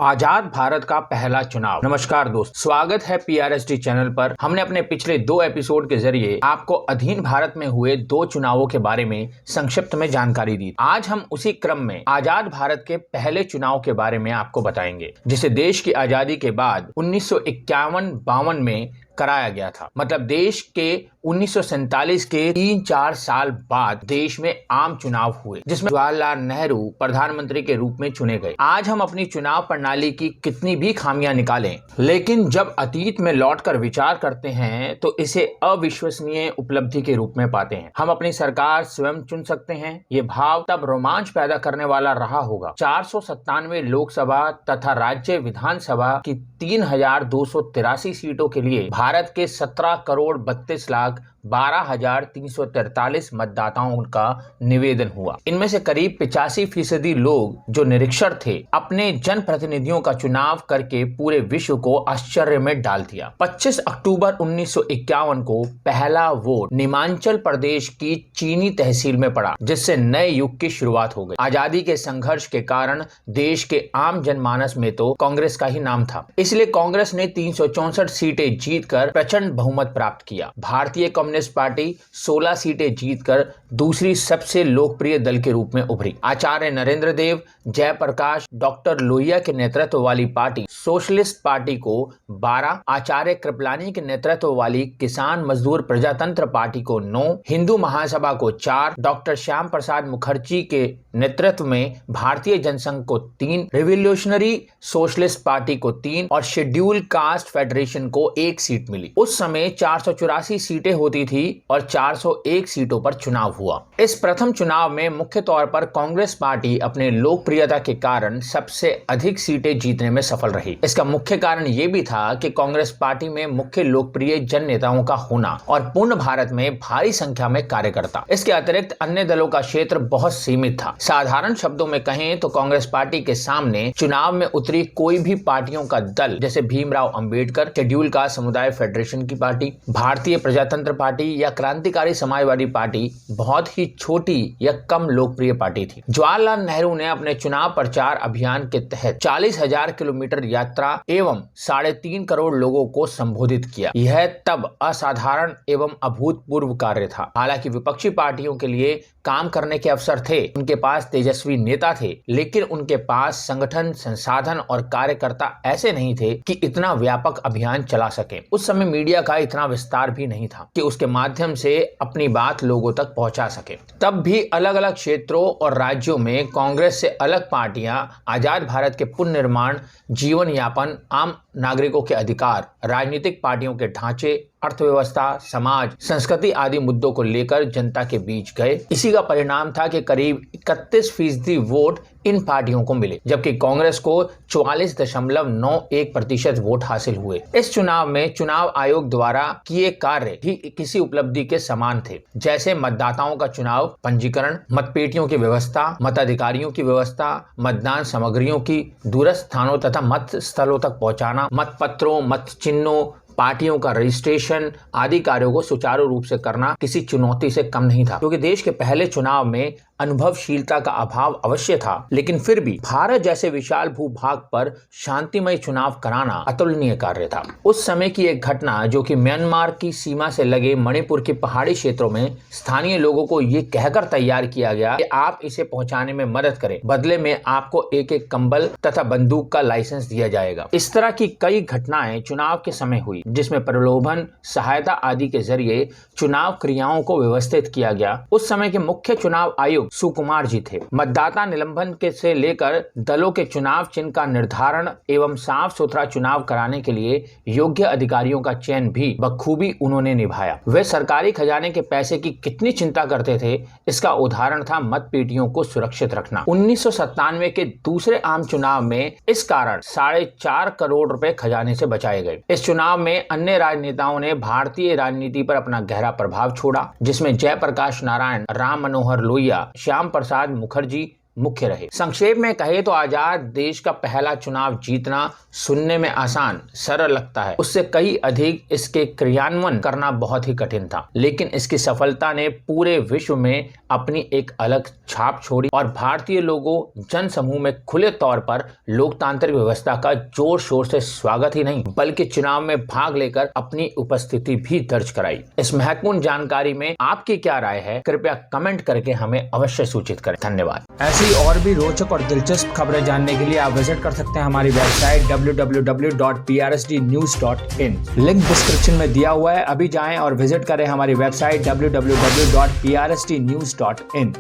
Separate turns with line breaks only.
आजाद भारत का पहला चुनाव। नमस्कार दोस्त, स्वागत है पीआरएसटी चैनल पर। हमने अपने पिछले 2 एपिसोड के जरिए आपको अधीन भारत में हुए 2 चुनावों के बारे में संक्षिप्त में जानकारी दी। आज हम उसी क्रम में आजाद भारत के पहले चुनाव के बारे में आपको बताएंगे, जिसे देश की आजादी के बाद 1951-52 में कराया गया था। मतलब देश के 1947 के 3-4 साल बाद देश में आम चुनाव हुए, जिसमें जवाहरलाल नेहरू प्रधानमंत्री के रूप में चुने गए। आज हम अपनी चुनाव प्रणाली की कितनी भी खामियां निकालें, लेकिन जब अतीत में लौटकर विचार करते हैं तो इसे अविश्वसनीय उपलब्धि के रूप में पाते हैं। हम अपनी सरकार स्वयं चुन सकते हैं। ये भाव तब रोमांच पैदा करने वाला रहा होगा। 497 लोकसभा तथा राज्य विधानसभा की 3283 सीटों के लिए भारत के 17,32,12,343 मतदाताओं का निवेदन हुआ। इनमें से करीब 85% लोग जो निरीक्षक थे, अपने जनप्रतिनिधियों का चुनाव करके पूरे विश्व को आश्चर्य में डाल दिया। 25 अक्टूबर 1951 को पहला वोट निमांचल प्रदेश की चीनी तहसील में पड़ा, जिससे नए युग की शुरुआत हो गई। आजादी के संघर्ष के कारण देश के आम जनमानस में तो कांग्रेस का ही नाम था, इसलिए कांग्रेस ने 364 सीटें जीतकर प्रचंड बहुमत प्राप्त किया। भारतीय कम्युनिस्ट पार्टी 16 सीटें जीतकर दूसरी सबसे लोकप्रिय दल के रूप में उभरी। आचार्य नरेंद्र देव, जयप्रकाश, डॉक्टर लोहिया के नेतृत्व वाली पार्टी सोशलिस्ट पार्टी को 12, आचार्य कृपलानी के नेतृत्व वाली किसान मजदूर प्रजातंत्र पार्टी को 9, हिंदू महासभा को 4, डॉक्टर श्याम प्रसाद मुखर्जी के नेतृत्व में भारतीय जनसंघ को 3, रिवोल्यूशनरी सोशलिस्ट पार्टी को 3 और शेड्यूल कास्ट फेडरेशन को 1 सीट मिली। उस समय 484 सीटें होती थी और 401 सीटों पर चुनाव हुआ। इस प्रथम चुनाव में मुख्य तौर पर कांग्रेस पार्टी अपने लोकप्रियता के कारण सबसे अधिक सीटें जीतने में सफल रही। इसका मुख्य कारण यह भी था कि कांग्रेस पार्टी में मुख्य लोकप्रिय जन नेताओं का होना और पूर्ण भारत में भारी संख्या में कार्यकर्ता। इसके अतिरिक्त अन्य दलों का क्षेत्र बहुत सीमित था। साधारण शब्दों में कहें तो कांग्रेस पार्टी के सामने चुनाव में उतरी कोई भी पार्टियों का दल, जैसे भीमराव अंबेडकर, शेड्यूल कास्ट समुदाय फेडरेशन की पार्टी, भारतीय प्रजातंत्र पार्टी या क्रांतिकारी समाजवादी पार्टी, बहुत ही छोटी या कम लोकप्रिय पार्टी थी। जवाहरलाल नेहरू ने अपने चुनाव प्रचार अभियान के तहत 40,000 किलोमीटर यात्रा एवं 3.5 करोड़ लोगों को संबोधित किया। यह तब असाधारण एवं अभूतपूर्व कार्य था। हालांकि विपक्षी पार्टियों के लिए काम करने के अवसर थे, उनके पास तेजस्वी नेता थे, लेकिन उनके पास संगठन, संसाधन और कार्यकर्ता ऐसे नहीं थे कि इतना व्यापक अभियान चला सके। उस समय मीडिया का इतना विस्तार भी नहीं था कि उसके माध्यम से अपनी बात लोगों तक पहुंचा सके। तब भी अलग अलग क्षेत्रों और राज्यों में कांग्रेस से अलग पार्टियां आजाद भारत के पुनर्निर्माण, जीवन यापन, आम नागरिकों के अधिकार, राजनीतिक पार्टियों के ढांचे, अर्थव्यवस्था, समाज, संस्कृति आदि मुद्दों को लेकर जनता के बीच गए। इसी का परिणाम था कि करीब 31% वोट इन पार्टियों को मिले, जबकि कांग्रेस को 44.91% वोट हासिल हुए। इस चुनाव में चुनाव आयोग द्वारा किए कार्य भी किसी उपलब्धि के समान थे, जैसे मतदाताओं का चुनाव पंजीकरण, मतपेटियों की व्यवस्था, मताधिकारियों की व्यवस्था, मतदान सामग्रियों की दूरस्थ स्थानों तथा मत स्थलों तक पहुंचाना, मतपत्रों, मत चिन्हों, पार्टियों का रजिस्ट्रेशन आदि कार्यों को सुचारू रूप से करना किसी चुनौती से कम नहीं था। क्योंकि देश के पहले चुनाव में अनुभवशीलता का अभाव अवश्य था, लेकिन फिर भी भारत जैसे विशाल भूभाग पर शांतिमय चुनाव कराना अतुलनीय कार्य था। उस समय की एक घटना, जो कि म्यांमार की सीमा से लगे मणिपुर के पहाड़ी क्षेत्रों में स्थानीय लोगों को ये कहकर तैयार किया गया कि आप इसे पहुंचाने में मदद करें, बदले में आपको एक कंबल तथा बंदूक का लाइसेंस दिया जाएगा। इस तरह की कई घटनाएं चुनाव के समय हुई, जिसमें प्रलोभन, सहायता आदि के जरिए चुनाव क्रियाओं को व्यवस्थित किया गया। उस समय के मुख्य चुनाव आयुक्त सुकुमार जी थे। मतदाता निलंबन के से लेकर दलों के चुनाव चिन्ह का निर्धारण एवं साफ सुथरा चुनाव कराने के लिए योग्य अधिकारियों का चयन भी बखूबी उन्होंने निभाया। वे सरकारी खजाने के पैसे की कितनी चिंता करते थे, इसका उदाहरण था मतपेटियों को सुरक्षित रखना। 1997 के दूसरे आम चुनाव में इस कारण 4.5 करोड़ रुपए खजाने से बचाए गए। इस चुनाव में अन्य राजनेताओं ने भारतीय राजनीति पर अपना गहरा प्रभाव छोड़ा, जिसमें जयप्रकाश नारायण, राम मनोहर लोहिया, श्याम प्रसाद मुखर्जी, मुख्य रहे। संक्षेप में कहे तो आजाद देश का पहला चुनाव जीतना सुनने में आसान सरल लगता है, उससे कई अधिक इसके क्रियान्वयन करना बहुत ही कठिन था। लेकिन इसकी सफलता ने पूरे विश्व में अपनी एक अलग छाप छोड़ी और भारतीय लोगों जन समूह में खुले तौर पर लोकतांत्रिक व्यवस्था का जोर शोर से स्वागत ही नहीं बल्कि चुनाव में भाग लेकर अपनी उपस्थिति भी दर्ज कराई। इस महत्वपूर्ण जानकारी में आपकी क्या राय है, कृपया कमेंट करके हमें अवश्य सूचित करें। धन्यवाद।
ऐसी और भी रोचक और दिलचस्प खबरें जानने के लिए आप विजिट कर सकते हैं हमारी वेबसाइट www.prsdnews.in। लिंक डिस्क्रिप्शन में दिया हुआ है, अभी जाएं और विजिट करें हमारी वेबसाइट www.prsdnews.in।